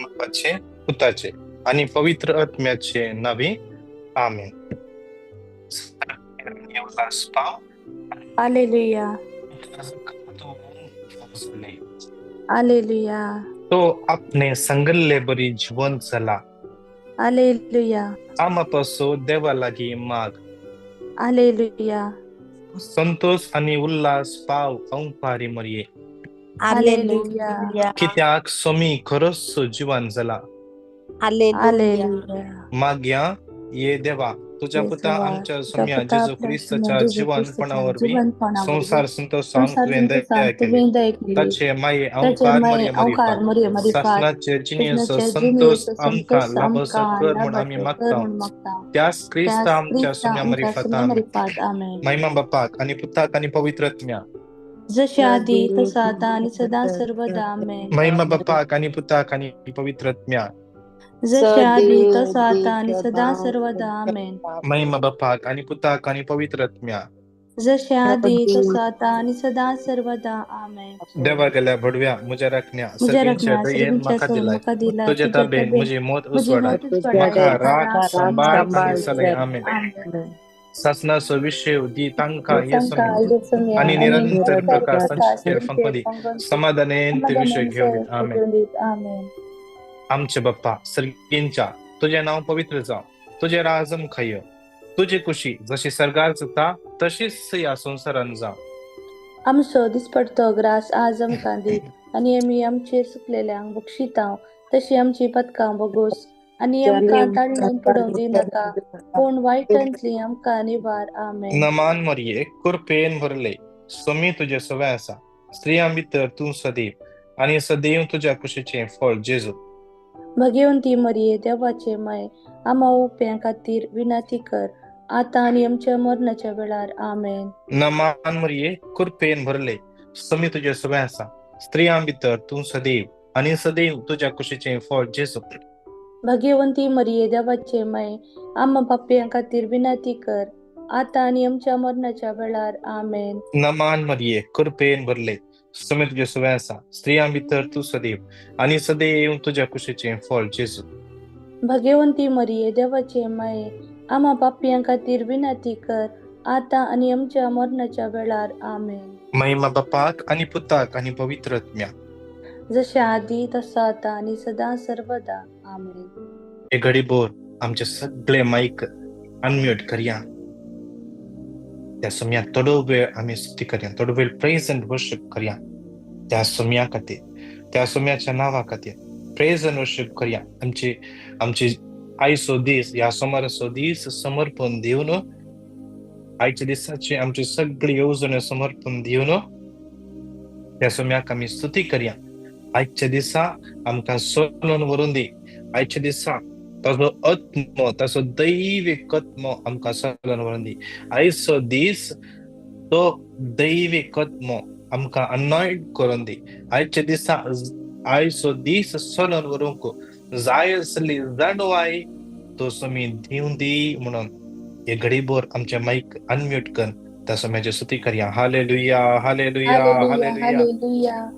बापाचे, पुताचे आणि पवित्र आत्म्याचे नावे आमेन. उल्हास पाव हालेलुया, हालेलुया, तो आपणे संगल्ले बरी जिवंत झाला. हालेलुया, आमापासो देवालागी माग. हालेलुया, संतोष आणि उल्हास पाव अंपारी मरिये. हालेलुया, कित्याक सोमी खरंच जिवंत झाला. हालेलुया. माग्या ये देवा तुझ्या पुता येसुवा, आमच्या तुझा सम्या पुता जेजू आपल्या ख्रिस्ताच्या जेजू ख्रिस्ताच्या जीवनपणावर बी जीवनपणावर संसार संतोषांक संसार तुवें संतोषांत दया केले. तुवें दया केली. ताचे माये त्याचे अंकार माये मरिये मरिफा अवकार मरिये मरिफात शासनाचे जिनियस कृष्णाचे संतोष जिनियस आमका संतोष लाभस आमका कर म्हणून आम्ही लाभस कर मागता. म्हणून मागता. त्यास ख्रिस्त त्यास आमच्या ख्रिस्त सम्या आमच्या मरिफात सम्या आमेन. मरिफात आमेन. महिमा बापाक आणि पुताक आणि पवित्र आत्म्या. जसे आधी तसा आता आणि सदा सर्वदा आमेन. महिमा बापाक आणि पुताक आणि पवित्र आत्म्या. जसे आधी तसा आता आणि सदा सर्वदा आमेन. महिमा बापाक आणि पुताक आणि पवित्र आत्म्या. जसे आधी तसा आता आणि सदा सर्वदा आमेन. देवा गेल्या भडव्या मुझ्या राखण्या मुझे सर्गींच्या रखना दयेन सर्विंच्या माका सोय दिलाय. मका दिला तुझ्या तुझ्या ताबेन तबेन मुझे मोत मुझे उसवाडाय. मोठीच मका पडाय राख सांभाळ आणि सलय आमेन. आमेन. शासनाचो विषय दी तांका तांका येसमी येसुमी आणि निरंतर प्रकाश संचय संचे फंपदी पंगन समाधानेन ते विषय घेऊन येत. आमेन. आमेन. आमचे बाप्पा सर्गींच्या तुझे नाव पवित्र जाव. तुझे राजम खय. तुझी कुशी जशी सरगार जाता तशीच या संसारान जाव. आमचो दिसपडतो ग्रास आज आमकां दीत आणि आमी आमचेर सुकलेल्यांक बक्षितांव तशी आमची पदकां बगोस आणि आमकां ताळणेन पडोवंक दिनाका पूण वायटांतली आमकां निवार. आमेन. नमान मरिये कुरपेन भरले सोमी तुझे सवय आसा. स्त्रियां भितर तू सदैव आणि सदैव तुझ्या कुशीचे फळ जेजू. भगवंती मरिये देवाचे माय आम्हा उप्यां खातीर विनाती कर आता आणि आमच्या मरणाच्या वेळार. आमेन. नमान मरिये कुरपेन भरले सोमी तुझे सवय आसा. स्त्रियां भितर तू सदैव आणि सदैव तुझ्या कुशीचे फळ जेजू. भगवंती मरिये देवाचे माय आम्हा पाप्यां खातीर विनाती कर आता आणि आमच्या मरणाच्या वेळार. आमेन. नमान मरिये कुरपेन भरले सोमी तुझे सवय आसा. स्त्रियां भितर तू सदैव आणि सदैव तुझ्या कुशीचे फळ जेजू. भगवंती मरिये देवाचे माये आम्हा पाप्यां खातीर विनाती कर आता आणि आमच्या मरणाच्या वेळार. आमेन. महिमा बापाक आणि पुताक आणि पवित्र आत्म्या. जसे आधी तसा आता आणि सदा सर्वदा. आमेन. हे घडी बोर आमचे सगळे माईक अनम्यूट करूया. त्या समयात थोडो वेळ आम्ही स्तुती करूया. थोडो वेळ प्रेज अँड वर्शिप करूया. त्या समया खातीर त्या समयाच्या नावा खातीर प्रेज अँड वर्शिप करूया. आमची आयचो दीस या सोमाराचो दीस समर्पण दिवन आयच्या दिसाची आमची सगळी येवजण समर्पण दिवन त्या समयाक आम्ही स्तुती करूया. आजच्या दिसा आमकां सोलून व्हरून दी. आजच्या दिसा ताजो आत्मो ताजो दैविक आत्मो आमकां सोलून व्हरून दी. आयचो दीस तो दैविक आत्मो आमकां अनॉयंट करून दी. आजच्या दिसा आयचो दीस सोलून व्हरूंक जाय आसली जाणवाय तो सोमी दिवन दी म्हणून हे घडीभर आमचे माईक अनम्यूट कर त्या समयाची स्तुती करूया. Hallelujah hallelujah hallelujah hallelujah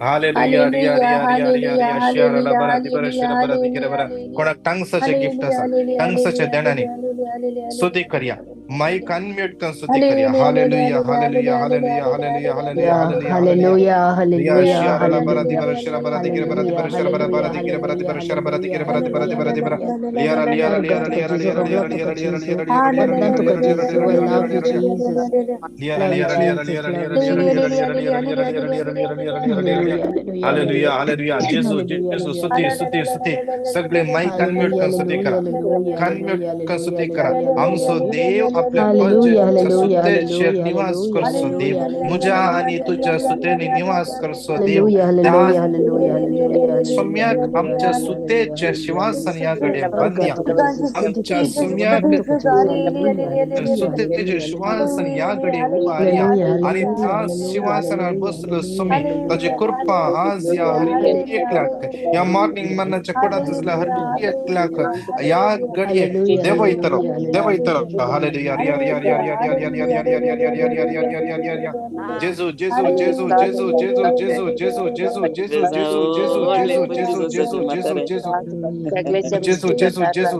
hallelujah रिया हालेलुया रिया रिया रिया हालेलुया रिया शियाराला हालेलुया बरा दिबरा हालेलुया शिरा बरा दिकेरा बरा. कोणाक टंग्साचे गिफ्ट हालेलुया असा हालेलुया टंग्साच्या देण्याने हालेलुया स्तुती करूया. माईक अनम्यूट कर स्तुती करूया. Hallelujah hallelujah hallelujah hallelujah hallelujah hallelujah hallelujah रिया Hallelujah, शियाराला बरा hallelujah, दिबरा शिरा बरा दिकेरा बरा दिबरा शिरा बरा बरा hallelujah, दिकेरा बरा hallelujah, दिबरा शिरा बरा hallelujah, दिकेरा बरा दिबरा दिबरा दिबरा hallelujah. लियारा लियारा Oh लियारा God, for लियारा Jesus, लियारा oh लियारा God, for लियारा Jesus. लियारा लियारा लियारा Thank you, लियारा God, लियारा Jesus. Oh, I लियारा love you, लियारा लियारा Jesus. Liara Love you, liara liara Jesus. liara Love liara you, liara liara Jesus. liara liara liara liara liara liara liara liara liara Hallelujah, hallelujah, Hallelujah hallelujah. hallelujah जेजू Hallelujah, जेजू hallelujah. स्तुती स्तुती स्तुती सगळे mic unmute Hallelujah, कर स्तुती hallelujah, करा. hallelujah, unmute hallelujah, कर hallelujah, स्तुती करा. hallelujah, आमचो hallelujah. देव आपल्या Hallelujah, पजेच्या hallelujah, सुतेचेर hallelujah, निवास hallelujah, करसो देव. hallelujah, मुझ्या hallelujah. आणि तुझ्या सुतेने निवास करसो देव. Hallelujah, त्या hallelujah, hallelujah, hallelujah, hallelujah, सम्याक hallelujah, आमच्या hallelujah, सुतेच्या hallelujah. शिवासन याकडे Oh बांधया. God, for Jesus, for आमच्या Jesus, oh सम्याक God, for Jesus. Hallelujah, hallelujah, सुतेचे hallelujah, hallelujah. श्वासन याकडे उभारया Hallelujah, आणि hallelujah, त्या hallelujah, शिवासनावर hallelujah, बसलो hallelujah, सुमी ताची hallelujah. कृपा आज या हर एकल्याक या मॉर्निंग मनाच्या कोणात असल्या हर एकल्याक या घडये Hallelujah, देव इतर hallelujah, hallelujah, hallelujah. Jesu, Jesu, Jesu, Jesu, Jesu, Jesu, Jesu, Jesu, Jesu, Jesu, Jesu, Jesu, Jesu, Jesu, Jesu, Jesu. Jesu, Jesu, Jesu.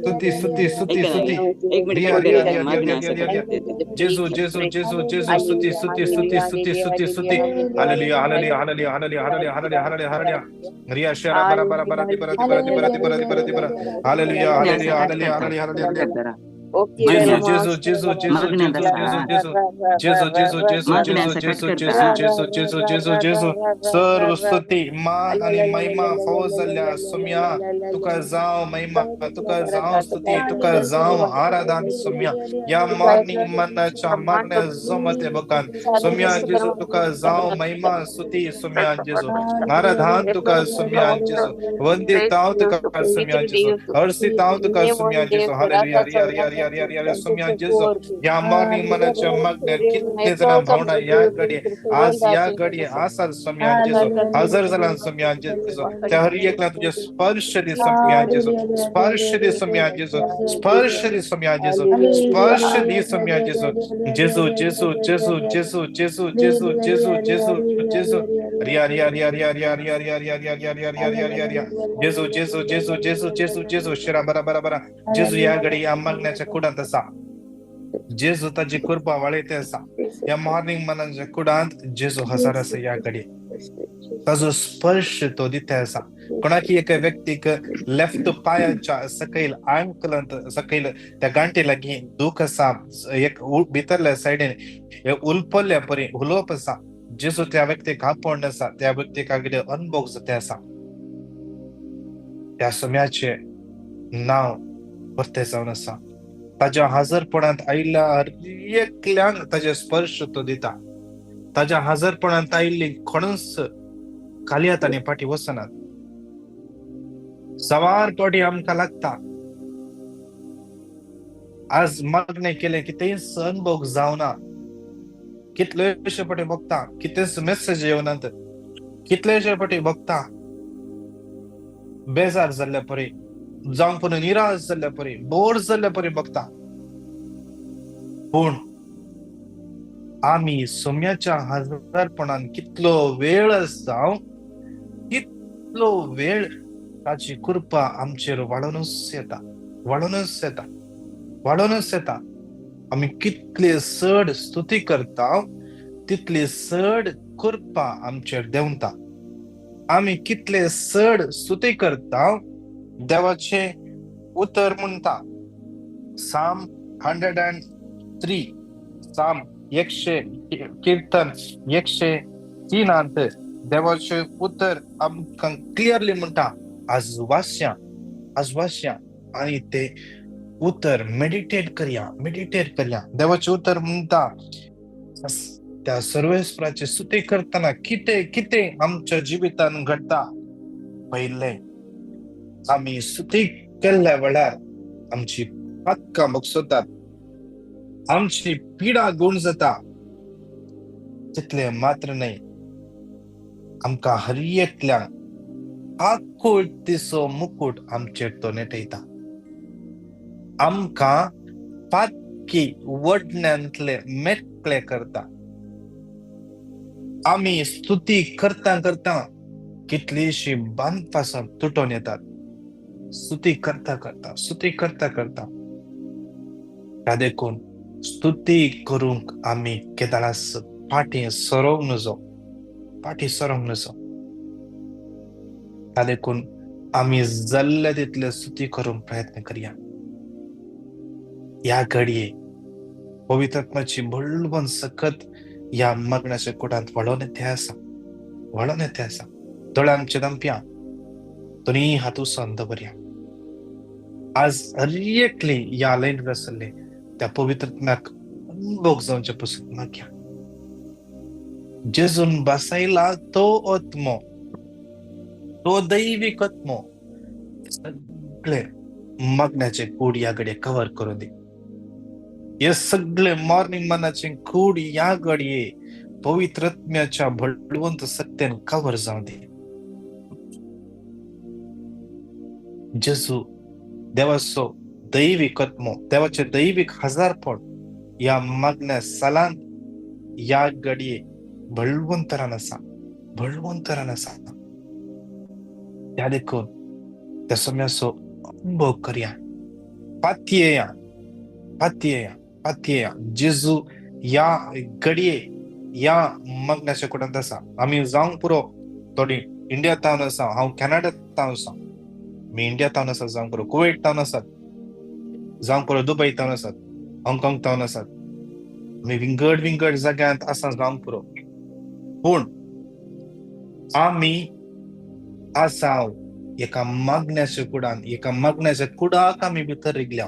Suti, suti, suti, ऐका ना, suti. एक मिनिट Ria, पुढे ria, करा, ria, ria, माझं ria, ना ria, असं ria, ria. करते. Jesu, Jesu, Jesu, Jesu, Suti, Suti, Suti, Suti, Suti, Suti. Hallelujah, hallelujah, hallelujah, hallelujah, hallelujah, hallelujah, hallelujah, hallelujah. Ria, shara, bara, bara, bara, di, bara, di, bara, di, bara, di, bara, di, bara, di, bara. Hallelujah, तुम्ही असं hallelujah, काच hallelujah, करता hallelujah, hallelujah. जरा Jesu, मागण्या Jesu, Jesu, Jesu, मागण्या Jesu, Jesu, तसा Jesu. Jesu, Jesu, Jesu, मागण्या Jesu, असं काच Jesu, करता Jesu, Jesu, Jesu, Jesu, Jesu. सर्व स्तुती मान आणि महिमा फौजल्या सुम्या तुका जाव महिमा तुका जाव स्तुती तुका जाव आराधन सुम्या या मॉर्निंग मनाच्या मागण्या जमते बकान सुम्या जेजू तुका जाव महिमा स्तुती सुम्या जेजू आराधन तुका सुम्या जेजू वंदिताव तुका सुम्या जेजू हर्षिताव तुका सुम्या जेजू हालेलुया रिया रिया रिया रिया रिया सुम्या जेजू या मॉर्निंग मनाच्या मागण्या कितने जण भावना या घडी आज या घडी आसाल सम्यान जेजू हजर झाला सम्यान जेजू त्या हर एकला तुझे स्पर्श दे सम्यान जेजू स्पर्श दे सम्यान जेजू स्पर्श दे सम्यान जेजू स्पर्श दे सम्यान जेजू जेजू जेजू जेजू जेजू जेजू जेजू जेजू जेजू जेजू रिया रिया रिया रिया रिया रिया रिया रिया रिया रिया रिया रिया रिया रिया रिया जेजू जेजू जेजू जेजू जेजू जेजू शिरा बरा बरा बरा जेजू या घडी या मागण्याच्या कुडात असा जेजू ताची कृपा वळीते असा या मॉर्निंग मनाच्या कुडांत जेजू हजार असा या घडी ताजो स्पर्श तो दिते असा कोणाकी एका व्यक्तीक लेफ्ट पायाच्या सकैल अँकलंत सकैल त्या गांठीला घे दुख असा एक भितरल्या सायडीन उलपल्ल्या परी उलोप असा जेजू त्या व्यक्तीक आपोण असा त्या व्यक्तीक आगले अनुभव जाते असा त्या सम्याचे नाव परते जावन असा ताज्या हजरपणात आयिल्ल्या हर एकल्यांक ताजे स्पर्श तो दिता ताज्या हजरपणात आयिल्ली कोणूच खाली आणि पाठी वसनात सवार पाठी आमकां लागता आज मागणे केले की तेच अनुभव जावना कितलेशे पाठी बघता कितेच मेसेज येवनात कितलेशे पाठी बघता बेजार जाल्ल्या परी जावं पण निराश जाल्ल्या परी बोर जाल्ल्या परी बघता पूण आम्ही सोम्याच्या हजरपणान कितलो वेळ जावं कितलो वेळ ताची कृपा आमचेर वाडूनच येता वाडूनच येता वाडूनच येता आम्ही कितले चड स्तुती करता तितली चड कृपा आमचेर देंवता आम्ही कितले चड स्तुती करता देवाचे उतर म्हणता साम 103 साम 100 कीर्तन 103 देवाचे उतर आमकां क्लिअरली म्हणता आज वाचया आणि ते उतर मेडिटेट करया देवाचे उतर म्हणता त्या सर्वेस्पराची स्तुती करताना किते आमच्या जिवितान घडता पहिले आम्ही स्तुती केल्ल्या वेळार आमची पातकां बगसतात आमची पिडा गुण जाता तितले मात्र नाही आमकां हर एकल्यांक आखो तिचो मुकुट आमचेर तो नेटयता आमकां पातकी वडण्यांतले मेकळे करता आम्ही स्तुती करता करता कितलीशी बांदपासां तुटून येतात स्तुती करता करता त्या देखून स्तुती करूंक आम्ही केदारास पाठी सरोंक नजो त्या देखून आम्ही जल्ले तितले स्तुती करूंक प्रयत्न करया या घडये पवित्र आत्म्याची भुलबन सकत या मग्नाच्या कुटांत वळोन येते आसा दोळे आमचे दंप्या दोन्ही हातू संद बऱ्या आज हर एकली या लाईन रसले त्या पवित्र आत्म्याक अनुभव जावचे पासून मागया जेजून बसायला तो आत्मो तो दैविक आत्मो सगळे मग्नाचे कूड या घडये कव्हर करून दे हे सगळे मॉर्निंग मनाचे कूड या घडये पवित्र आत्म्याच्या बळवंत सत्यान कव्हर जाऊ दे जेजू देवाचो दैविक आत्मो, देवाचे दैविक हजारपण या मागण्या सालांत या घडये बळवंतरान आसा. त्या देखून त्या सोम्याचो अनुभव करया. पातयेया जेजू या घडये या मागण्याच्या कुडांत आसा. आम्ही जावंक पुरो. थोडी इंडिया तावन आसा, हांव कॅनडात तावन आसा. मी इंडिया तावन आसा जावंक पुरो, कुवेट तावन आसात जावंक पुरो, दुबय तावन आसात, हाँगकाँग तावन आसात. आमी विंगड जाग्यांत आसा जावंक पुरो. पूण आमी आसाव एका मागण्याच्या कुडाक आमी भितर रिगल्या.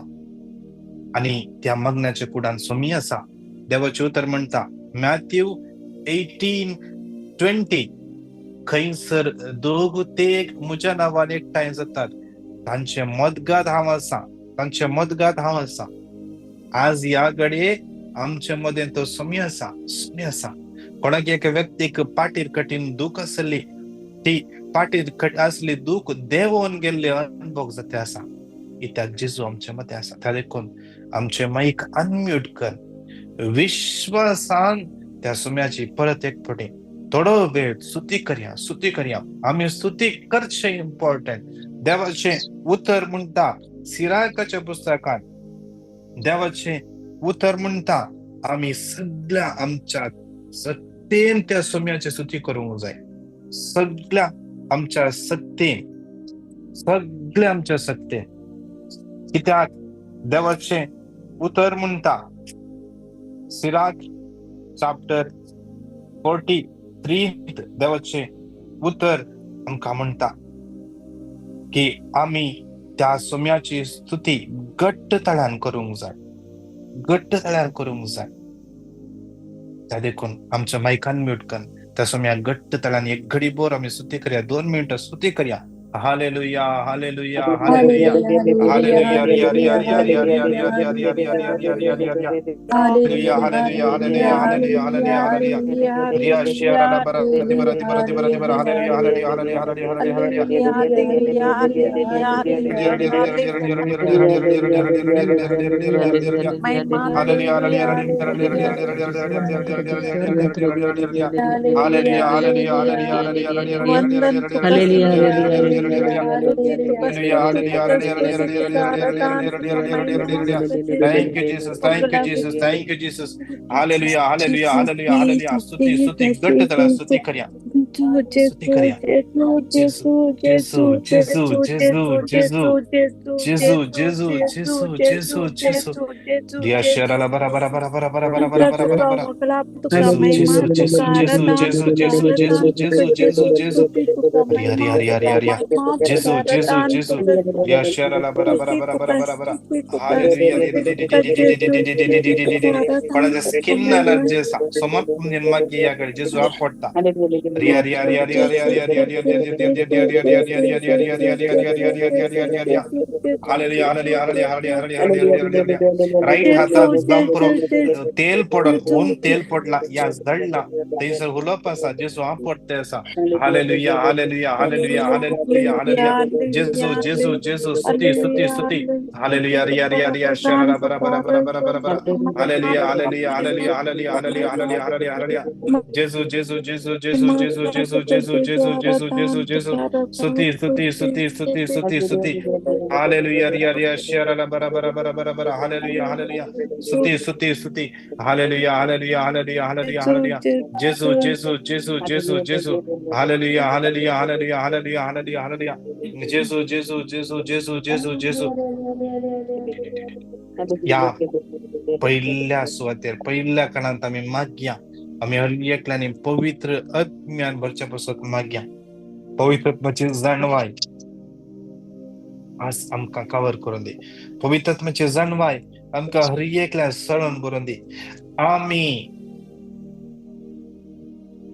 आणि त्या मागण्याच्या कुडान सोमी आसा. देवाचे उतर म्हणता मॅथ्यू 18:20, खंयसर दोग तेग म्हज्या नांवान एकठांय जातात तांचे मदगाद हांव आसा. आज या घडये आमच्या मदें तो सोमी आसा. कोणाक एका व्यक्तीक पाटीर कठीण दूख आसली, ती पाटीर असली दूख देवून गेल्ले अनुभव जाते आसा. इत्याक जेजू आमच्या मदें आसा. त्या देखून आमचे माईक अनम्यूट कर. विश्वासान त्या सोम्याची परत एक फावटी थोडो वेळ स्तुती करया. आम्ही स्तुती करचे इम्पॉर्टंट. देवाचे उतर म्हणता सिराकाच्या पुस्तकात, देवाचे उतर म्हणता आम्ही सगळ्या आमच्या सत्तेन त्या सोम्याची स्तुती करूंक जाय. सगळ्या आमच्या सत्तेन. कित्याक देवाचे उतर म्हणता सिराक चॅप्टर 43 देवाचे उतर आमकां म्हणता की आमी त्या सोम्याची स्तुती घट्ट तळ्यान करूंक जाय. त्या देखून आमच्या मायकान म्यूट कर. त्या सोम्याक घट्ट तळ्यान एक घडी बोर आमी स्तुती करया. 2 मिनिटां स्तुती करया. Hallelujah. Thank you, Jesus. Hallelujah. स्तुती घट्ट तळा स्तुती करया. जेजू. दिया शराला बरा. जेजू. हरी. जेजू. दिया शराला बरा. कोणाच्या स्किन अलर्जी आसा समज मागीर या घडी जेजू पडटा. राईट हातात जांपरो तेल पडून ऊन तेल पडला या जळला थंयसर उलोवप आसा. जेजू पडटे आसा. हालेलुया. जेजू. स्तुती. हालेलुया. रिया शराला बरा. हालेलुया. जेजू. स्तुती. हालेलुया. रिया शराला बरा. हालेलुया. स्तुती. हालेलुया. जेजू. हालेलुया. जेजू. या पहिल्या सुवातेर पहिल्या काळात आम्ही मागया. आम्ही हर एकल्याने पवित्र आत्म्यान भरच्या पासून मागया. पवित्र आत्म्याची जाणवाय आज आमकां कवर करून दे. पवित्र आत्म्याची जाणवाय आमकां हर एकल्या सळून भरून दे. आम्ही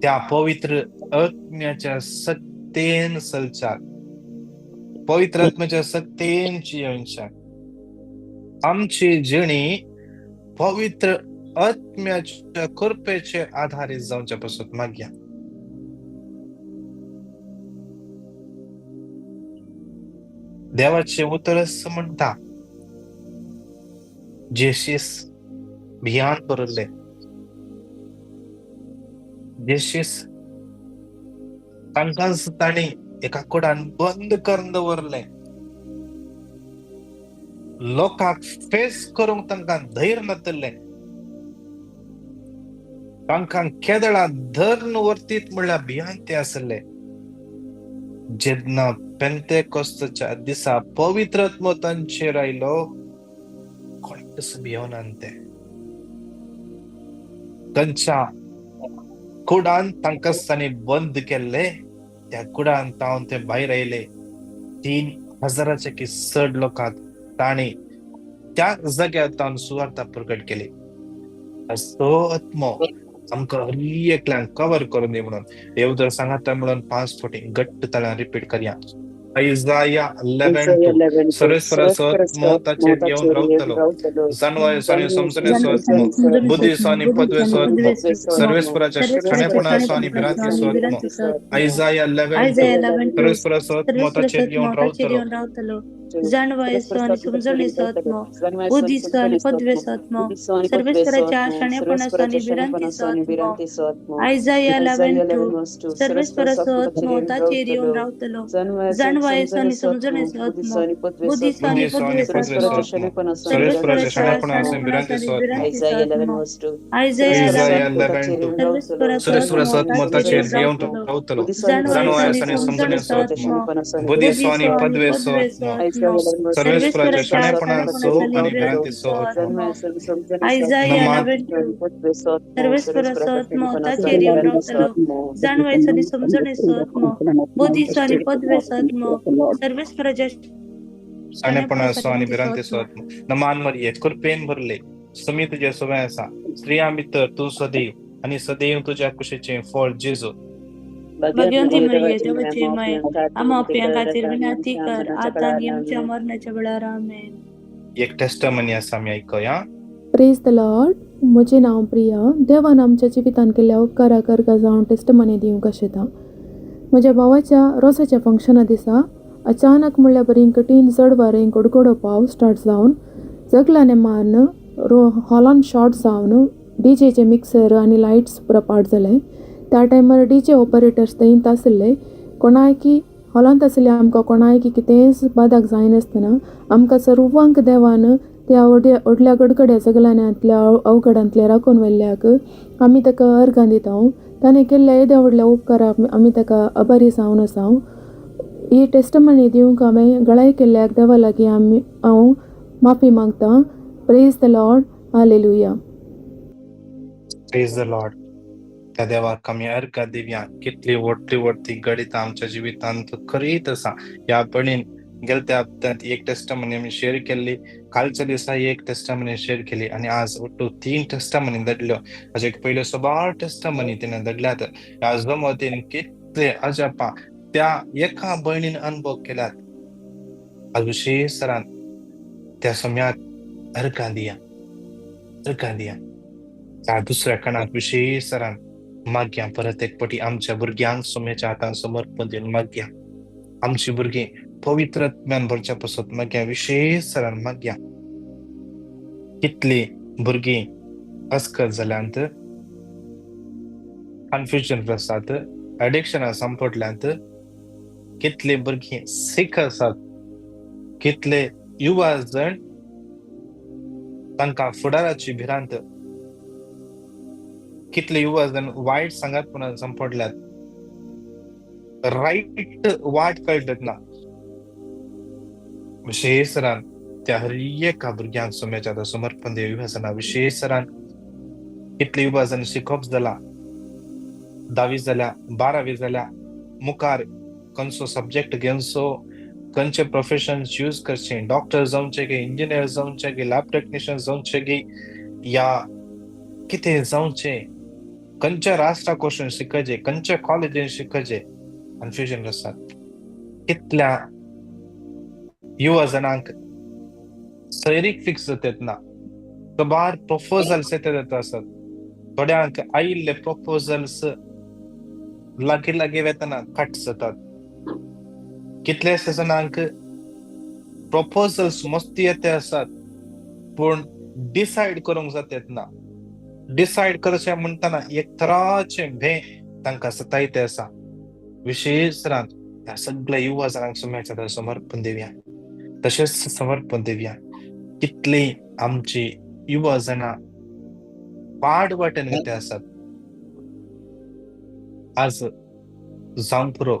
त्या पवित्र आत्म्याच्या सत्तेन चलचात. पवित्र आत्म्याच्या सत्तेन जियोनशात. आमची जिणी पवित्र आत्म्याच्या कृपेचे आधारित जावच्या पासून मागया. देवाचे उतर म्हणता जेशीस भियान बरले जेशीस तांकां ताणी एका कुडान बंद करून दवरले. लोकांक फेस करूंक तांकां धैर्य नासले. तांकां केदळां धरून वर्तीत म्हणल्यार भियांते आसले. जेन्ना पेंतेकोस्ताच्या दिसा पवित्र आत्मो तांचेर आयलो, कोणीच भियोना ते. तांच्या कुडान तांकां तांणी बंद केल्ले. त्या कुडान तावन ते भायर आयले. 3,000च्या की चड लोकांक ताणी त्या जाग्यार तावन सुवार्ता प्रकट केली. तो आत्मो आमकां हर एकल्यांक कवर करून दी म्हणून येवजण सांगात म्हणून 5 फावटी घट्ट ताळ्यान रिपीट करया. Isaiah 11:2 सर्वेस्पराचो आत्मो ताचेर येवन रावतलो. जाणवायेचो आनी समजण्याचो आत्मो, बुद्धीचो आनी पदवेचो आत्मो, सर्वेस्पराच्या शाणेपणाचो आनी भिरांतीचो आत्मो. Isaiah 11:2 सर्वेस्पराचो आत्मो ताचेर येवन रावतलो. जाणवायेचो आनी समजणेचो आत्मो, बुद्धीचो आनी पदवेचो आत्मो, सर्वेस्पराच्या शाणेपणाचो आनी भिरांतीचो आत्मो. Isaiah 11:2 सर्वेस्पराचो आत्मो ताचेर येवन रावतलो. जाणवायेचो आनी समजणेचो आत्मो, बुद्धीचो आनी पदवेचो आत्मो, सर्वेस्पराच्या शाणेपणाचो आनी भिरांतीचो आत्मो. Isaiah 11:2 सर्वेस्पराचो आत्मो ताचेर येवन रावतलो. जाणवायेचो आनी समजणेचो आत्मो, बुद्धीचो आनी पदवेचो आत्मो, सर्वेस्पराच्या शाणेपणाचो आनी भिरांतीचो आत्मो. Isaiah 11:2 सर्वेस्पराचो आत्मो ताचेर येवन रावतलो. जाणवायेचो आनी समजणेचो आत्मो, बुद्धीचो आनी पदवेचो आत्मो, सर्वेस्पराच्या शाणेपणाचो आनी भिरांतीचो आत्मो. नमान मरिये कृपेन भरले, सुमी तुजे सुवें आसा. स्त्रियां भितर तूं सदैव आनी सदैव तुज्या कुशीचें फळ जेजू. भाग्यवंती मरिये देवाची माय, आम्हा पापियां खातीर विनंती कर, आतां आनी आमच्या मरणाच्या वेळार आमेन. एक टेस्टमनी आसा आमी आयकया. Praise the Lord. म्हजें नांव प्रिया. देवान आमच्या जिवितांत केल्ल्या उपकारा करता जावन टेस्टमनी दिवंक आशिता. म्हज्या भावाच्या रोसाच्या फंक्शना दिसा अचानक म्हणल्यार बरी कठीण चड वारें गडगडो पावस स्टार्ट जावन जगला नेमान हॉलान शॉर्ट जावन डीजेचे मिक्सर आनी लायट्स पुरो पाड जाले. त्या टायमार डीजे ऑपरेटर्स थंय आसले. कोणायकी हॉलांत आसले आमकां कोणायकी कितेंच बादाक जायनासतना आमकां सर्वांक देवान त्या व्हडल्या गडगड्या जगलांतल्या अवघडांतल्या राखून व्हेल्ल्याक आमी ताका अर्घां दिता. ताणें केल्ल्या येद्या व्हडल्या उपकाराक आमी ताका आभारी जावन आसा. ही टेस्टमनी दिवंक हांवें गळाय केल्ल्याक देवा लागीं हांव माफी मागतां. Praise the Lord. Hallelujah. Praise the Lord. त्या देवाक आमी अर्घ दिवया. कितली व्हडली गडीत आमच्या जिवितांत करीत आसा. ह्या पणीन गेल्या हप्त्यांत एक टेस्टमनी आमी शेअर केल्ली, कालच्या दिसा एक टेस्टमनी शेअर केली आनी आज ಒಟ್ಟು 3 टेस्टमनी धाडल्यो. हाजे पयले 16 टेस्टमनी तिणें धाडल्यात. ह्या जमतीन कितले अजापा त्या एका भयणीन अनुभव केल्यात. आज विशेष तरान त्या सम्याक अर्घां दिया. त्या दुसऱ्या कणाक विशेष तरान मागया. परत एक पटी आमच्या भुरग्यांक सुमेच्या हातान समर्पण दिवन मागया. आमची भुरगीं पवित्र आत्म्यान भरच्या पासत मागया. विशेष तरान मागया. कितली भुरगीं अस्कत जाल्यांत, कन्फ्युजन आसात, एडिक्शनां संपटल्यांत, कितले भुरगीं सीख आसात, कितले युवा जण तांकां फुडाराची भिरांत, कितले युवा जण वायट संगतपणान संपटल्यात, राईट वाट कळटत ना. विशेष तरान त्या हर एका भुरग्यांक सुमेच्या समर्पण देव युवाजना. विशेष तरान कितले युवा जण शिकोप जाला, 10वी जाल्या, 12वी जाल्या, मुखार खंयचो सब्जेक्ट घेवचो, खंयचे प्रोफेशन चूज करचे, डॉक्टर जावचे की इंजिनियर जावचे की लॅब टेक्निशियन जावचे की या कितें जावचे, खंयच्या राष्ट्राक वचून शिकचे, खंयच्या कॉलेजीन शिकचे, कन्फ्युजन आसात. कितल्या युवा जणांक सैरीक फिक्स जातात ना, कबार प्रपोजल्स येतात आसत. थोड्यांक आयिल्ले प्रपोजल्स लागीं वेतना कट जातात. कितलेशे जणांक प्रपोजल्स मस्ती येते आसात पूण डिसाइड करूंक जातात ना. डिसाइड करचे म्हणताना एक तराचे भे तांकां सतायते आसा. विशेष तरान ह्या सगळ्या युवा जनांक सुम्याच्या समर्पण दिवया. तशेंच समर्पण दिवया. कितली आमची युवा जना पाड वाटेन वयते आसात. आज जावं पुरो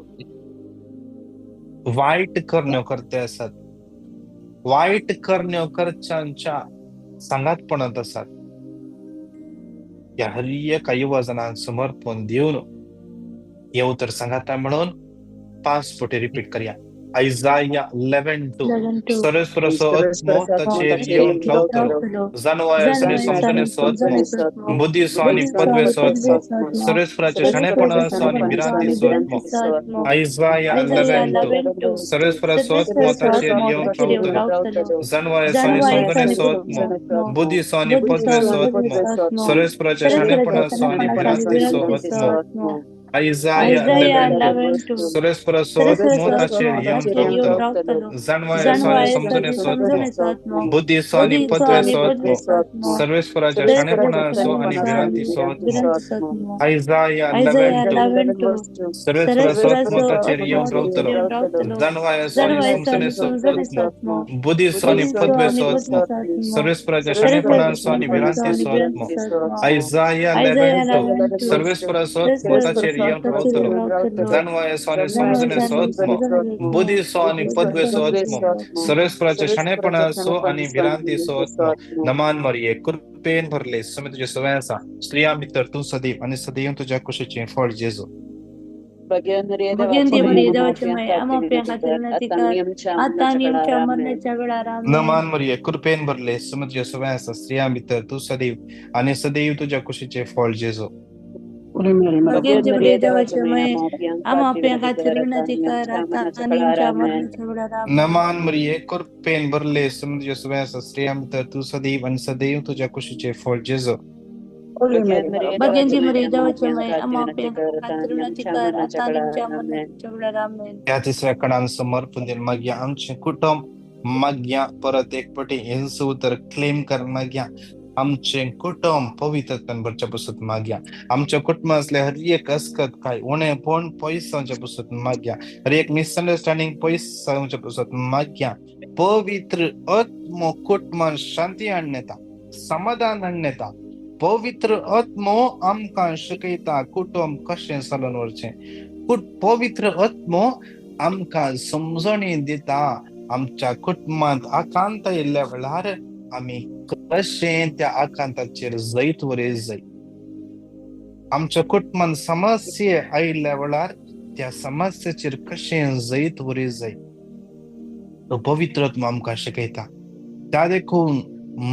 वाईट कर्ण्यो करते आसात. वाईट कर्ण्यो करच्यांच्या सांगातपणात आसात. या हर एका युवा जनांक समर्पण दिवन येवतर सांगाता म्हणून 5 फावटी रिपीट करया. आयजाया 11:2 सर्वेस्परसो आत्मो ताचेर येवन रावतलो. जानवायासनी समजण्याचो आत्मो, बुद्धीचो आनी पदवेचो आत्मो, सर्वेस्पराच्या शाणेपणाचो आनी भिरांतीचो आत्मो. आयजाया 11:2 सर्वेस्परसो आत्मो ताचेर येवन रावतलो. जानवायासो आनी समजण्याचो आत्मो, बुद्धीचो आनी पदवेचो आत्मो, सर्वेस्पराच्या शाणेपणाचो आनी भिरांतीचो आत्मो. आयजाया 11:2 सर्वेस्परसो आत्मो ताचेर येवन रावतलो. जानवायासो आनी समजण्याचो आत्मो, बुद्धीचो आनी पदवेचो आत्मो, सर्वेस्पराच्या शाणेपणाचो आनी भिरांतीचो आत्मो. आयजाया 11:2 सर्वेस्परसो आत्मो ताचेर येवन रावतलो. जानवायासो आनी समजण्याचो आत्मो, बुद्धीचो आनी पदवेचो आत्मो, सर्वेस्पराच्या शाणेपणाचो आनी भिरांतीचो आत्मो. आयजाया 11:2 सर्वेस्परसो आत्मो ताचेर येवन रावतलो. जानवायासो आनी समजण्याचो आत्मो, बुद्धीचो आनी पदवेचो आत्मो, सर्वेस्पराच्या शाणेपणाचो आनी भिरांतीचो आत्मो. नमान मरिये कृपेन भरले समेत तुझे सवय आसा. स्त्रियां भितर तूं सदैव आनी सदैव तुज्या कुशीचें फळ जेजू. भगेन देवाचे माये आम्हा खातीर विनंती कर आता आनी आमच्या मरणाच्या वेळार आमेन. नमान मरिये कृपेन भरले समेत तुझे सवय आसा. स्त्रियां भितर तूं सदैव आनी सदैव तुज्या कुशीचें फळ जेजू. भगेन देवाचे माये आम्हा खातीर विनंती कर आता आनी आमच्या मरणाच्या वेळार आमेन. नमान मरिये कृपेन भरले समेत तुझे सवय आसा. स्त्रियां भितर तूं सदैव आनी सदैव तुज्या कुशीचें फळ जेजू. भगेन देवाचे माये आम्हा खातीर विनंती कर आता आनी आमच्या मरणाच्या वेळार आमेन. या तिसऱ्या कणान समर्पण दिन मागया. आमचे कुटुंब मागया परत एक पटी हेंच उतर क्लेम कर मागया. आमचे कुटुंब पवित्रतान भरच्या पासून मागया. आमच्या कुटुंबातले हर एक अस्कत काय उणे पण पयस जावच्या पासून मागया. हर एक मिसअंडरस्टँडिंग पयस जावच्या पासून मागया. पवित्र आत्मो कुटुंबात शांती हाडनेता, समाधान हाडनेता. पवित्र आत्मो आमकां शिकयता कुटुंब कशें चलोवन वरचें. पवित्र आत्मो आमकां समजणी दिता. आमच्या कुटुंबात आकांत येयल्ल्या वेळार आमी कशें त्या आकांताचेर जैत वरेत जाय. आमच्या कुटुंबात समस्या आयिल्ल्या वेळार त्या समस्येचेर कशें जैत वरेत जाय तो पवित्र आत्मो आमकां शिकयता. त्या देखून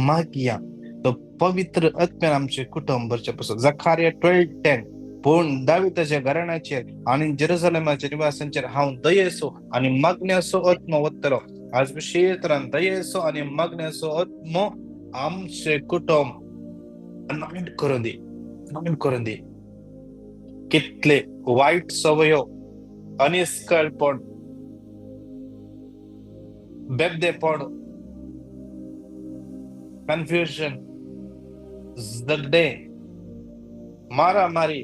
मागया तो पवित्र आत्म्यान आमचे कुटुंब भरचे पासून. जकार्या 12:10 पूण दाविदाच्या घराण्याचेर आनी जेरुसलेमाच्या निवासांचेर हांव दयेचो आनी मागण्याचो आत्मो वतलो. आज विशेष तरान दयेचो आनी मागण्याचो आत्मो आमचे कुटुंब अनॉइंट करून दी, अनॉइंट करून दी. कितले वाईट सवयो, अनिष्कळपण, बेबदेपण, कन्फ्युजन, झगडे, मारामारी,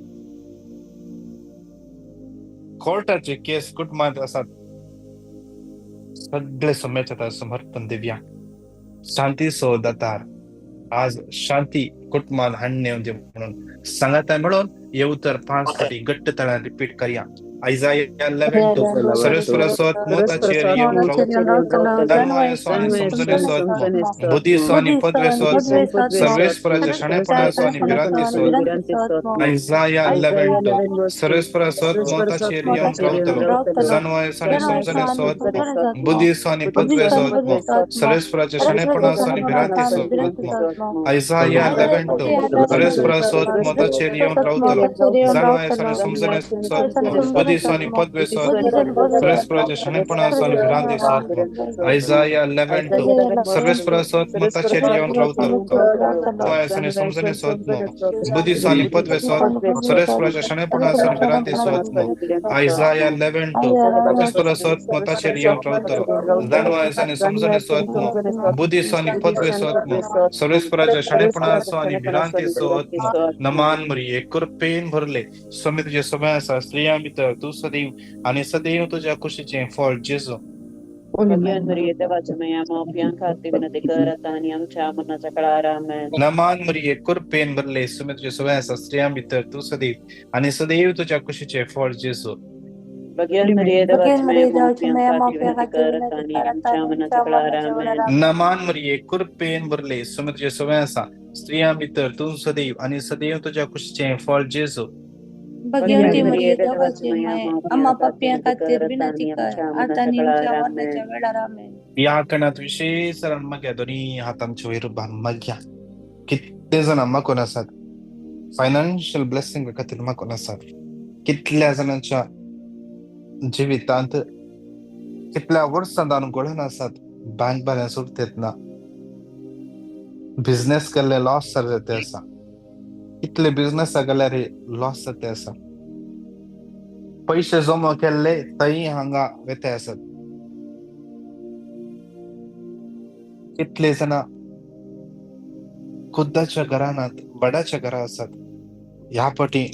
कोर्टाचे केस कुटुंबात असतात. सगळे सोम्याच्या समर्पण दिव्या. शांतीचो दातार आज शांती कुटुंबात हाडणे म्हणून सांगता म्हणून येवतर 5 फावटी घट्ट तळान रिपीट करया. आयजाया 11:2 सर्वेस्परसो आत्मो ताचेर येवन रावतलो. जानवायासो आनी समजण्याचो आत्मो, बुद्धीचो आनी पदवेचो आत्मो, सर्वेस्पराच्या शाणेपणाचो आनी भिरांतीचो आत्मो. आयजाया 11:2 सर्वेस्परसो आत्मो ताचेर येवन रावतलो. जानवायासो आनी समजण्याचो आत्मो, बुद्धीचो आनी पदवेचो आत्मो, सर्वेस्पराच्या शाणेपणाचो आनी भिरांतीचो आत्मो. आयजाया 11:2 सर्वेस्परसो आत्मो ताचेर येवन रावतलो. जानवायासो आनी समजण्याचो आत्मो, Buddhisani Padve Sotmo, Sarvespra Shanipana Sani Virante Sotmo, Isaiah 11:2, Sarvespra Sotmo Tacherion Rautotto, Sani Samsani Sotmo, Buddhisani Padve Sotmo, Sarvespra Shanipana Sani Virante Sotmo, Isaiah 11:2, Sarvespra Sotmo Tacherion Rautotto, Danwa Sani Samsani Sotmo, Buddhisani Padve Sotmo, Sarvespra Shanipana Sani Virante Sotmo, Naman Marie Kurpen भरले समित तुझ्या सगळ्या स्त्रिया मित्र तू सदैव आणि सदैव तुझ्या खुशीचे फळ जेजू Bagaimana Maria dewaच्या खाती विनंती करत आणि आमच्या मनाच्या कळारा आमेन. नमान मरिये कुरपेन भरले समित तुझ्या सगळ्या स्त्रिया मित्र तू सदैव आणि सदैव तुझ्या खुशीचे फळ जेजू Bagaimana Maria dewaच्या खाती विनंती करत आणि आमच्या मनाच्या कळारा आमेन. नमान मरिये कुरपेन भरले समित तुझ्या सगळ्या स्त्रिया मित्र तू सदैव आणि सदैव तुझ्या खुशीचे फळ जेजू भगवंती मरिये देवाची माय आम्हा पापियां खातीर विनंती कर आता आणि आमच्या मरणाच्या वेळार आमेन. या कणात विशेष मग्या दोन्ही हातांच्या वयर मग्या कितले जण मागून असतात फायनान्शियल ब्लेसिंग खातीर मागून असतात कितल्या जणांच्या जिवितांत कितल्या वर्सांत अनुकूलन असतात बँक बॅलन्स उरतेत ना बिझनेस केल्ले लॉस जाते असा कितले बिझनेस गेल्यार लॉस जाते असा पैसे जमा केल्ले तरी हांगा वेते असत कितले जण खुद्दाच्या घरांत बडाच्या घरा असतात ह्या पटी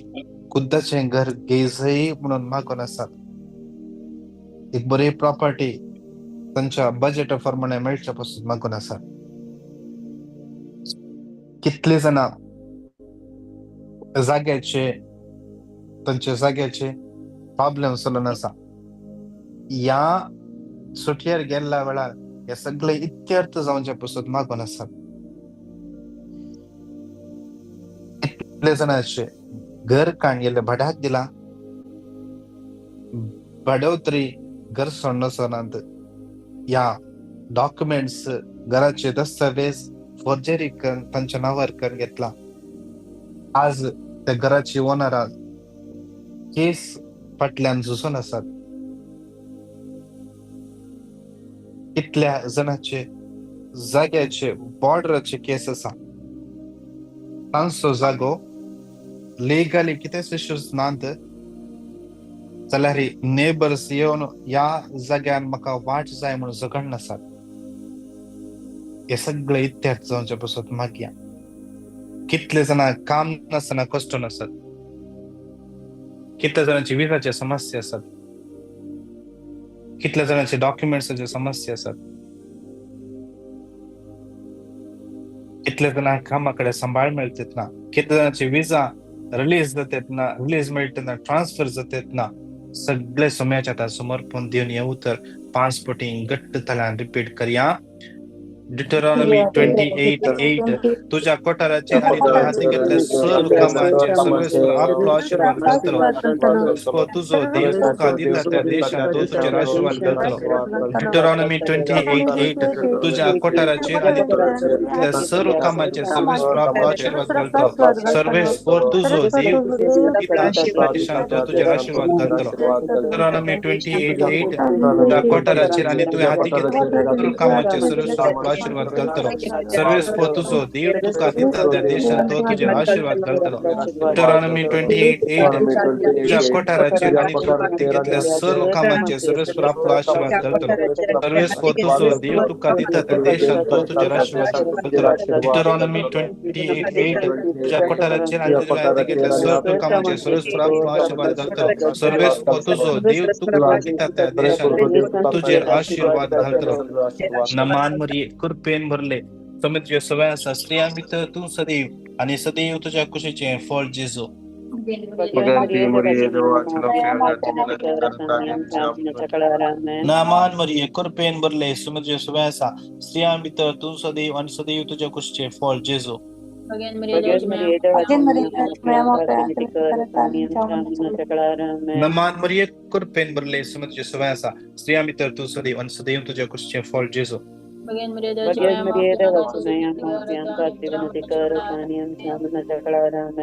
खुद्दाचे घर घेजय म्हणून मागून असतात एक बरी प्रॉपर्टी त्यांच्या बजेट प्रमाणे मेळच्या पासून मागून असतात कितले जण जाग्याचे त्यांच्या जाग्याचे प्रॉब्लेम सोडून असा या सुटयार गेल्या वेळार हे सगळे इत्यर्थ जावच्या पासून मागून असतात कितले जणांचे घर काढलेले भड्याक दिला भाडवतरी घर सोडण्यात या डॉक्युमेंट्स घराचे दस्तावेज फोर्जरी करून त्यांच्या नावावर करून घेतला आज त्या घराची ओनर केस फाटल्यान झुजून असतात कितल्या जणांचे जाग्याचे बॉर्डराचे केस असा तांचो जागो लीगली कितेंच इश्यूज नात जाल्यार नेबर्स येवन या जाग्यान म्हाका वाट जाय म्हणून झगड नासात हे सगळे इत्यार्थ जावचे पासून मागया कितले जणां काम नासतना कश्ट नासत कितल्या जणांची विजाचे समस्या असतात कितल्या जणांचे डॉक्युमेंट्सचे समस्या असतात कितल्या जणांक कामाकडे सांभाळ मेळतात ना कितल्या जणांचे विजा रिलीज जातात ना रिलीज मेळटा ना ट्रान्सफर जातात ना सगळे सोम्याच्या त्या समर्पण देऊन येऊ तर 5 पटी घट्ट तल्यान रिपीट करया Deuteronomy 28:8 तुझ्या कोठाराचे आणि तुझ्या हाती घेतल्या सर्व कामाचे सगळे आपलो आशीर्वाद घालतलो तुझो देव तुका दिला त्या देशात तो तुझे आशीर्वाद घालतलो Deuteronomy 28:8 तुझ्या कोठाराचे आणि तुझ्या सर्व कामाचे सगळे आपलो आशीर्वाद घालतलो सर्वेस पर तुझो देव तुका देशात तुझे आशीर्वाद घालतलो Deuteronomy 28:8 तुझ्या कोठाराचे आणि तुझ्या हाती घेतल्या सर्व कामाचे सगळे आपलो आशीर्वाद घालतलो सर्वेस तुझो देव तुका दिता त्या देशात तो तुझे आशीर्वाद घालतलो Deuteronomy 28:8 तुझ्या कोठाराचे आणि तुझ्या घेतल्या सर्व कामाचे सर्वेस आपलो आशीर्वाद घालतलो सर्वेस तुझो देव तुका दिता त्या देशात तो तुझे आशीर्वाद घालतलो Deuteronomy 28:8 तुझ्या कोठाराचे आणि तुझ्या घेतल्या सर्व कामाचे सर्वेस आपलो आशीर्वाद घालतलो सर्वेस तुझो देव तुका दिता त्या देशात तुझे आशीर्वाद घालतलो नमान मरिये पेन भरले समित सगळ्या स्त्रिया मित्र तू सदैव आणि सदैव तुझ्या खुशीचे फळ जेजू नामान मरिये कुरपेन भरले समित सगळ्या स्त्रिया मित्र तू सदैव आणि सदैव तुझ्या खुशीचे फळ जेजू नमान मरिये कुरपेन भरले समित सगळ्या स्त्रिया मित्र तू सदैव आणि सदैव तुझ्या खुशीचे फळ जेजू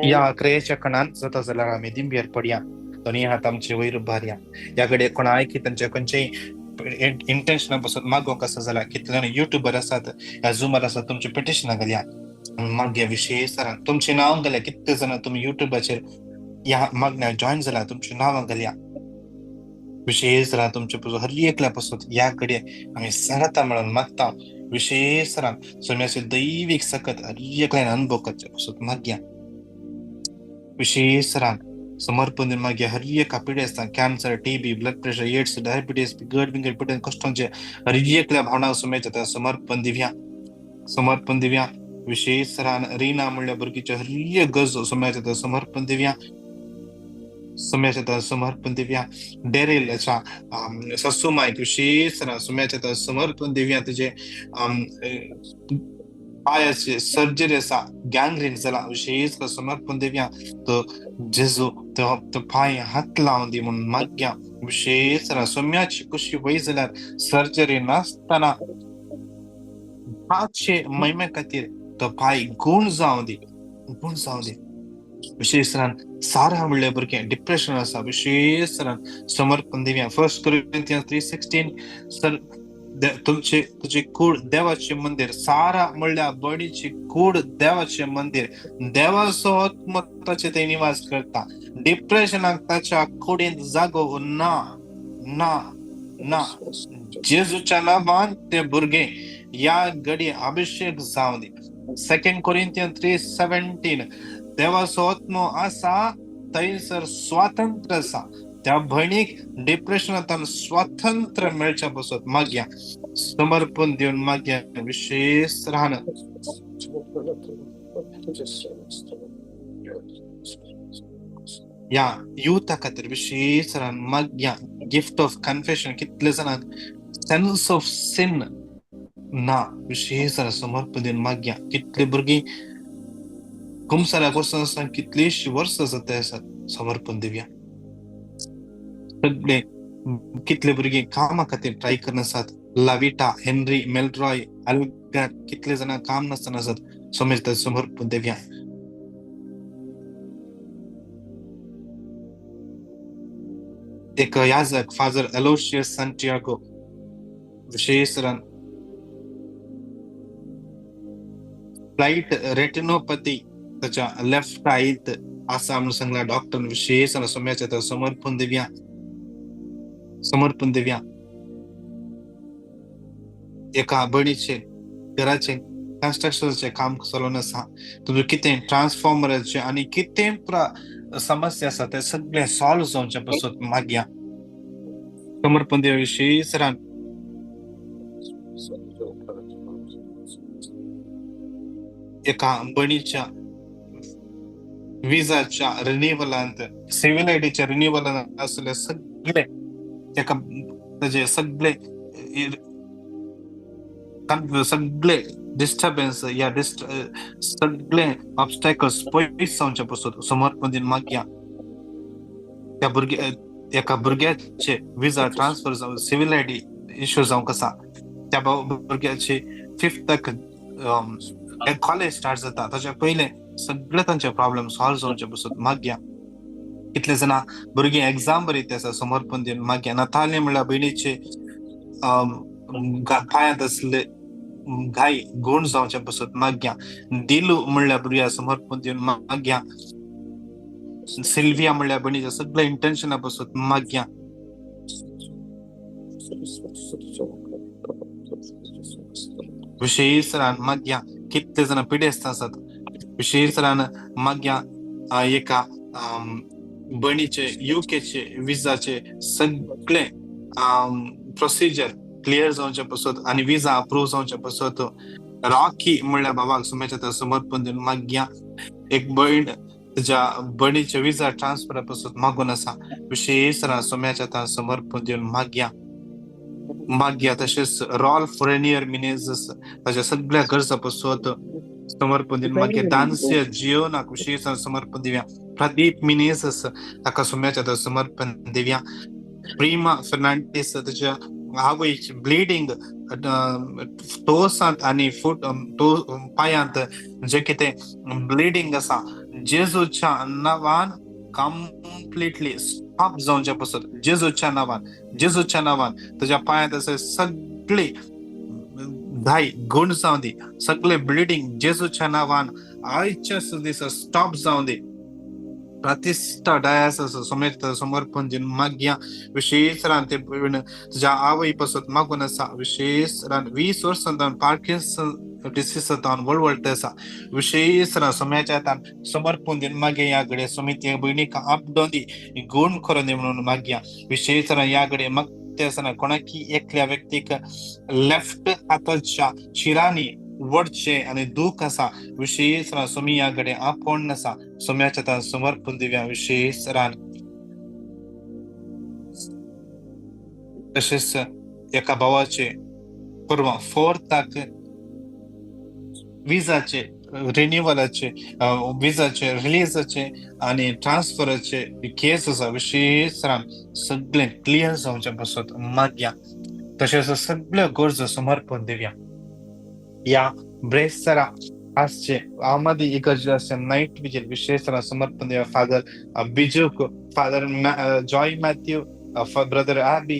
या क्रियेच्या कणांत जाता जाल्यार आमी दिंब्यार पडया दोन्ही हात आमचे वयर उभारया. याकडे कोणाय की त्यांच्या खंयच्याय इंटेन्शना पासून मागो कसं जाला. कितले जाण युट्यूबर आसात, या झुमार आसात, तुमची पिटिशनां घालया. मागया विशेष सरान तुमचे नांव घालया. कितले जाण तुम्ही युट्यूबाचेर या मागण्या जॉईन झाला, तुमची नावां घालया. विशेष सरान तुमचे हर एकल्या पासून याकडे आम्ही सांगता म्हणून मागता. विशेष सरान सोम्याचे दैविक सकत हर एकल्यान अनुभव करचे पासून मागया. विशेष सरान समर्पण दिन मागया. हर एका पिढ्यास्तान cancer, TB, blood pressure, AIDS, diabetes, गट बिंगट पिढ्यान कष्टांचे हर एकल्या भावना सोम्याच्या त्या समर्पण दिव्या. समर्पण दिव्या. विशेष सरान रीना म्हणल्या भुरगीच्या हर एक गरज सोम्याच्या त्या समर्पण दिव्या. सोम्याच्या त्या समर्पण दिव्या. डेरेल याच्या ससुमाईक विशेष सरान सोम्याच्या त्या समर्पण दिव्या. तुझे पायाचे सर्जरी असा गँग्रीन झाला. विशेष समर्पण दिव्या. तो जेजू तो पाय हात लावून दी म्हणून मागया. विशेष सोम्याची कुशी वय जाल्यार सर्जरी नासतना पाचशे महिम्या खातीर तो पाय गुण जावं दी. गुण जावं दी. विशेष सारा म्हणले भुरगें डिप्रेशन आसा. विशेष समर्पण दिव्या. 1 Corinthians 3:16 सर तुझे कूड देवाचे मंदिर. सारा म्हणल्या बडीची कूड देवाचे मंदिर. देवाचो आत्मा ताचे ते निवास करता. डिप्रेशनाक ताच्या कुडींत जागो ना ना ना. जेजूच्या नांवान ते भुरगे या घडी अभिषेक जावं दी. 2 Corinthians 3:17 देवाचो आत्मा आसा थंयसर स्वातंत्र्य आसा. त्या भयणीक डिप्रेशनांतल्यान स्वातंत्र्य मेळच्या पासून मागया. समर्पण दिवन मागया. विशेष राहण या युथा खातीर विशेष राहण मागया. Gift of confession. कितले जाणांक सेन्स ऑफ सिन ना. विशेष समर्पण दिवन मागया. कितले भुरगीं कुमसाऱ्या वर्सां कितलीशी वर्सां जाता आसात. समर्पण दिव्या. सगळे कितले भुरगे कामा खातीर ट्राय करन आसात. लाविटा, हेनरी, मेलरॉय, अल्गार कितले जाणां काम नासतना आसात. समजता समर्पण दिव्या. एक याजक फादर एलोशियस सांटियागो विशेष फ्लाइट रेटिनोपॅथी त्याच्या लेफ्ट आईत असा म्हणून सांगला डॉक्टर. विशेष सोम्याच्या समर्पण दिव्या. समर्पण दिव्या. एका बडीचे घराचे कन्स्ट्रक्शनचे काम चालून आसा. तुमचे कितें ट्रान्सफॉर्मराचे आणि कितें समस्या आसा ते सगळे सॉल्व जावचे पासून मागया. समर्पण दिव्या. विशेष एका बडीच्या विजाच्या रिन्युअलांत, सिव्हिल आयडीच्या रिन्युअलांत असले सगळे एका ताजे सगळे सगळे डिस्टर्बन्स या सगळे ऑब्स्टॅकल्स पयस जावचे पासून समर्पण दिन मागया. त्या एका भुरग्याचे विजा ट्रान्सफर जावन सिव्हिल आयडी इश्यू जावंक आसा. त्या भुरग्याचे 5th कॉलेज स्टार्ट जाता ताच्या पयले सगळे तांचे प्रॉब्लेम सॉल्व जावचे पासून मागया. कितले जाणां भुरगीं एक्झाम बरयता आसा. समर्पण दिन मागया. नाताले म्हणल्यार बहिणीचे पायांत असले घाई गुण जावचे पासून मागया. दिलू म्हणल्यार भुरग्या समर्पण दिन मागया. सिल्विया म्हणल्यार बहिणीच्या सगळ्या इंटेन्शना पासून मागया. विशेष मागया. कितले जाणां पिडेस्त आसात. विशेष मागया. एका बहिणीचे युकेचे विजाचे सगळे प्रोसिजर क्लियर जावचे पासून आणि विजा अप्रूव्ह जावचे पासून रॉकी म्हणल्यार बाबाक सोम्याच्या समर्पण दिन मागया. एक बहीण तुझ्या बहिणीचे विजा ट्रान्सफर पासून मागून आसा. विशेष सोम्याच्या समर्पण दिन मागया. मागया. तसेच रॉल्फ रेनियर मिनेझस ताच्या सगळ्या गरजा पासून समर्पण दिन मागया. दान्सिया जिओनाक विशेष समर्पण दिव्या. प्रदीप मिनेझस ताका सोम्याच्या समर्पण दिव्या. प्रिमा फर्नांडिस ताच्या आवयची ब्लिडिंग टोसांत आणि फूट पायांत जे कितें ब्लिडिंग आसा जेजूच्या नांवान कम्प्लिटली स्टॉप जावचे पासून जेजूच्या नावान तुझ्या पायात असे सगळे धाय गुण जाऊ दे, सगळे ब्लिडिंग जेजूच्या नावान आयच्या सुदीस स्टॉप जाऊ दे. प्रतिष्ठा डायस समेत समर्पण दिन माग्या विशेष रान ते तुझ्या आवई पासून मागून असा विशेष रान 20 वर्षांतून पार्किन्सन डिसीज वळवळत असा विशेष रान सोम्याच्या समर्पण दिन मागे याकडे समिती बहिणी का आपडों दी गुण करून दे म्हणून माग्या विशेष रान याकडे मग ते असताना कोणाकी एकल्या व्यक्तीक लेफ्ट हाताच्या शिरानी वडचे आणि दुःख असा विशेष रान सोमी याकडे आपण नसा सोम्याच्या समर्पण दिव्या विशेष रान. तसेच एका भावाचे परवा 4 ताक विजाचे रिन्युअलाचे विजाचे रिलीजचे आणि ट्रान्सफरचे केस असा विशेष रान सगळे क्लिअर जावच्या पासून माग्या. तसेच सगळ्या गरज समर्पण दिव्या या ब्रेसरा आजचे आमादी इगर्ज असे नाईट विजिल विशेष समर्पण दिव्या. फादर बिजुक, father Joy Matthew, brother Abby,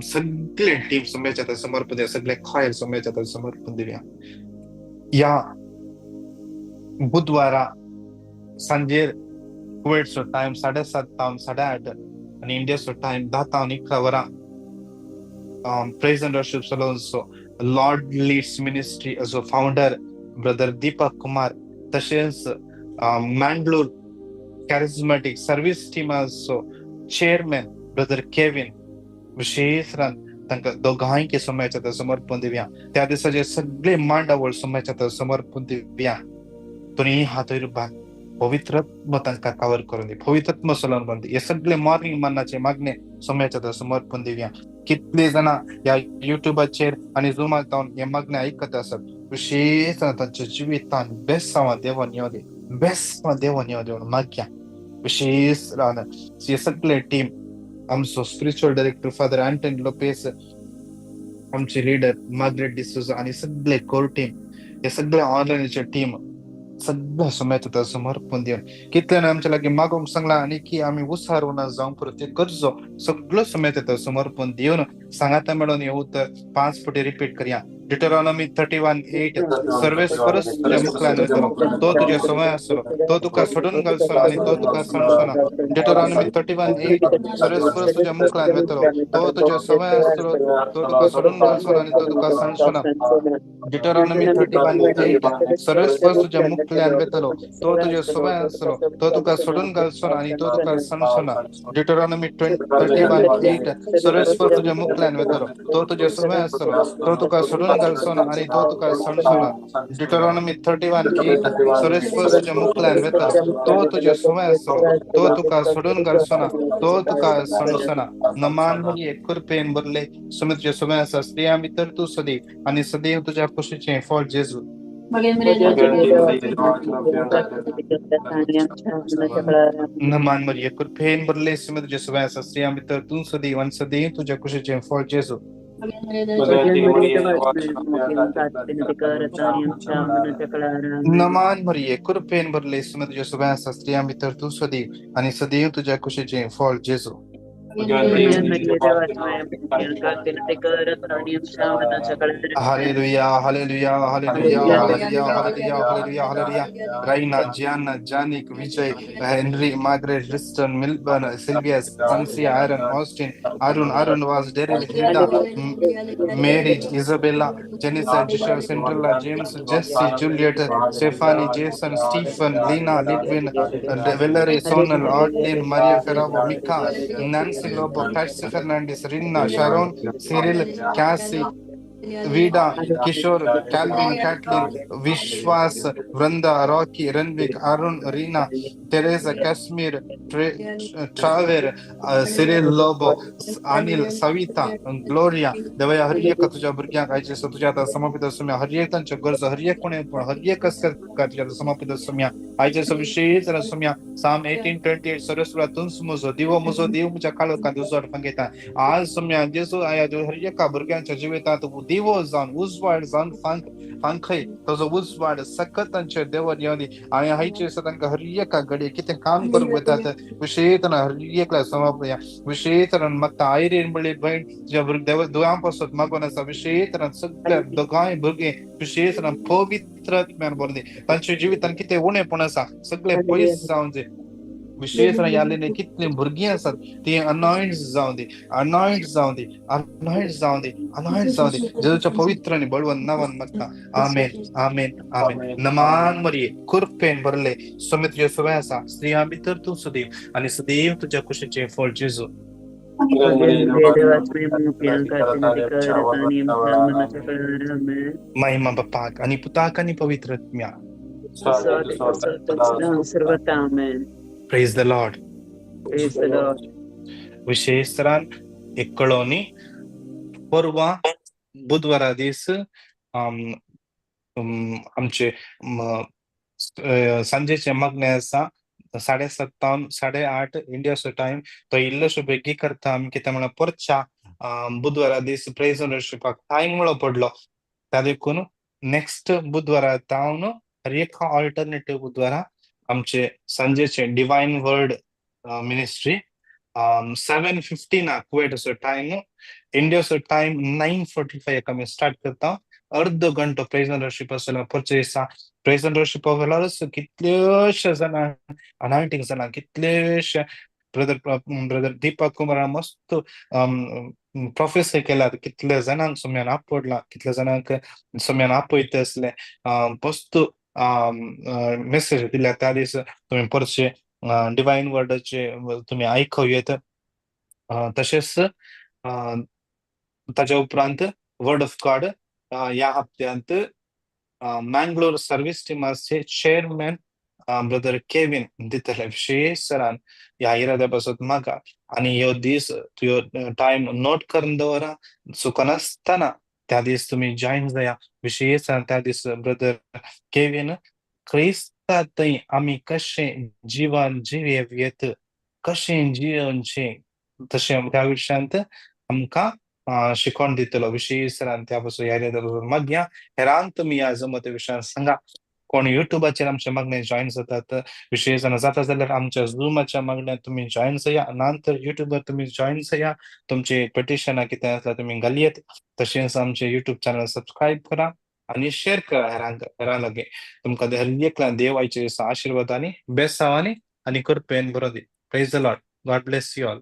सगळे टीम सोम्याच्या समर्पण दिव्या, सगळे खॉयल सोम्याच्या समर्पण दिव्या. या बुधवारा सांजे कुवेटचो टाइम 7:30 तावन 8:30 आणि इंडियाचो टाइम 10 तावन 11 वरा प्रेज अँड वर्शिप सलोन्सो लॉर्ड लीड्स मिनिस्ट्री असो फाउंडर ब्रदर दीपक कुमार तसेच मँगलोर कॅरिझमॅटिक सर्व्हिस टीम असो चेअरमॅन ब्रदर केविन विशेष रान तांकां दोघांयके सोम्याच्या समर्पण दिव्या. त्या दिसाचे सगळे मांडावळ सोम्याच्या समर्पण दिव्या. तुम्ही हातोर बांध पवित्रात्म तांकां कावर करून दे, पवित्रात्म सलोन बांध हे सगळे मॉर्निंग मन्नाचे मागणे सोम्याच्या समर्पण दिव्या. कितले जाणा या युट्यूबाचेर आणि झुमार जावन हे मागणे ऐकत असत विशेष तांच्या जिवितान बेसांवा देवान येऊ दे, बेसांवा देवान येऊ दे म्हणून माग्या. विशेष रान हे सगळे टीम आमचो spiritual director father Antony Lopes, आमचे लीडर मार्गरेट डिसूजा आणि सगळे कोर टीम हे सगळे ऑनलाईनचे टीम सगळ्या सोम्याच्या समर्पण देऊन कितल्याने आमच्या लागे मागोंक सांगला आणि की आम्ही उसारून जाऊन परत ते गरजो सगळं सोम्याच्या समर्पण देऊन सांगाता मेळून येऊ तर 5 फुटी रिपीट करूया. डिटरॉनॉमी 31:8 सर्वेस्परस तुझ्या मुखल्यान वयतलो तो तुझ्या समय आसलो तो तुका सोडून घालसो आणि तो तुका सणसोना. डिटरॉनॉमी 31:8 सर्वेस्परस तुझ्या मुखल्यान वयतलो तो तुझ्या समय आसलो तो तुका सोडून घालसो आणि तो तुका सणसोना. डिटरॉनॉमी 31:8 सर्वेस्परस तुझ्या मुखल्यान वयतलो तो तुझ्या समय आसलो तो तुका सोडून घालसो आणि तो तुका सणसोना. डिटरॉनॉमी 31:8 सर्वेस्परस तुझ्या मुखल्यान वयतलो तो तुझ्या समय आसलो तो तुका सोडून घालसोना आणि तो तुका सणसोना. डिटरॉनॉमी 31:8 सर्वेस्परस तुझ्या मुखल्यान वयतलो तो तुझ्या समय आसलो तो तुका सोडून घालसोना तो तुका सणसोना. नमान म्हणजे कृपेन बरले सुमितच्या समय आसा स्त्रिया भितर तू सदैव आणि सदैव तुझ्या कुशीचे फळ जेजू. नमान म्हणजे कृपेन बरले सुमितच्या समय आसा स्त्रिया भितर तू सदैव आणि सदैव तुझ्या कुशीचे फळ जेजू. नमान मरिये कृपेन भरले सुमितच्या समय आसा स्त्रिया भितर तू सदैव आणि सदैव तुझ्या कुशीचे फळ जेजू. Hallelujah hallelujah hallelujah hallelujah hallelujah hallelujah hallelujah. Raina, Gianna, जानिक, Vijay, Henry, Margaret, Riston, Milburn, Sylvia, Sancia, आयरन, Austin, Arun Vaz, Daryl, Hilda, Mary, Isabella, Janisa, Jisha, Cinderella, James, Jessie, Juliet, Stephanie, Jason, Stephen, Leena, Lidwin, Valerie, Sonal, Audlin, Maria Ferrao, Mika, Nancy Lobo, Patsy Fernandes, Rinna, Sharon, Cyril, Casey, Vida, Kishore, Calvin, Caitlin, Vishwas, Vrinda, Rocky, Ranvik, Arun, Reena, Teresa, Kashmir, ट्रावेर, Cyril Lobo, Anil, Savita, Gloria. Devaaya हर एक तुझ्या भुरग्यांक आयचे तुझ्या आता समर्पित असम्या हर एक तांच्या गरज हर एक कोणे हर एक तुझ्या समर्पित असम्या आयचे विशेष असम्या. साम 18:28 सरस्वला तुंस मुजो दिवो मुझ्या काळोखांत उजवाड पंगेता. आज सम्या जेजू आया हर एका भुरग्यांच्या जिवितांत दिवो जावन उजवाड जावन फांखय ताजो उजवाड सकत तांचे देवर येवदी आणि हायचे तांकां हर एका घडी कितें काम करूंक वतात विशेष तरेन हर एकल्या समापया विशेष तरेन मागता आयरीन म्हणली बहीण तुज्या भुरग्या दुआं पासत मागून आसा विशेष तरेन सगळ्या दोगांय भुरगे विशेष तरेन पवित्र आत्म्यान भरून दी तांच्या जिवितान कितें उणेपण आसा सगळे पयस जावन दी विशेष तरेन याल्लेले कितले भुरगीं आसात ती अनॉयंट जावन दी अनॉयंट जावन दी अनॉयंट जावन दी अनॉयंट जावन दी जेजूच्या पवित्र आनी बळवंत नांवान मागता आमेन आमेन आमेन नमान मरिये कृपेन भरले सुमित तुजे सवय आसा स्त्रियां भितर तूं सदैव आनी सदैव तुज्या कुशीचें फळ जेजू महिमा बापाक आनी पुताक आनी पवित्र आत्म्या प्रेज द लॉर्ड विशेष तरान एक कळोवणी परवा बुधवारा दीस आमचे सांजेचे मग्न आसा 7:30 8:30 इंडिया टाइम तो इल्लोसो बेगी करता आमी कित्याक म्हळ्यार परच्या बुधवारा दीस प्रेज एंड वर्शिपाक टायम मुळो पडलो त्या देखून नेक्स्ट बुधवारा जावन एक ऑल्टरनेटिव्ह बुधवारा आमचे सांजेचे डिवाइन वर्ड मिनिस्ट्री 7:15 कुवेट असो टाइम इंडिया असो टाइम 9:45 आमी स्टार्ट करता अर्ध घंटो प्रेज एंड वर्शिप आसलो परचेसा प्रेज एंड वर्शिप वेळारच कितलेशे जाणां अनायंटींग जाणां कितलेशे ब्रदर दीपक कुमार मस्त प्रोफेसर केल्यात कितले जाणांक सोम्यान आपडला कितले जाणांक सोम्यान आपयता असले मस्त मेसेज दिल्या त्या दीस तुम्ही परचे डिवाइन वर्डाचे तुम्ही आयकूयेत तशेंच ताच्या उपरांत वर्ड ऑफ गॉड ह्या हप्त्यांत मँगलोर सर्व्हिस टिमाचे चेअरमॅन ब्रदर केविन दितले विशेष सरान ह्या इराद्या पासत म्हाका आनी ह्यो दीस तुजो टायम नोट करून दवरा चुकनासतना त्या दीस तुम्ही जॉईन जाया विशेष त्या दीस ब्रदर केविन क्रिस्तांतय आमी कशें जीवन जियेत कशें जियोनचें तशें त्या विशयांत आमकां शिकवण दितलो विशेष सरान त्या पासून ह्या मागया हेरांक तुम्ही ह्या जमत विशयान सांगा कोण युट्यूबाचेर आमच्या मागण्या जॉईन जातात विशेष जाता जाल्यार आमच्या झूमाच्या मागण्यात तुम्ही जॉईन जाया नंतर युट्यूबार तुम्ही जॉईन जाया तुमचे पेटिशनां कितें आसा तुम्ही घालयेत तशेंच आमचे युट्यूब चॅनल सबस्क्राईब करा आणि शेअर करा हेरां लागे तुमकां एकल्या देवाचे आशीर्वादांनी बेसावांनी आणि कृपेन बरो दी praise the Lord God bless you all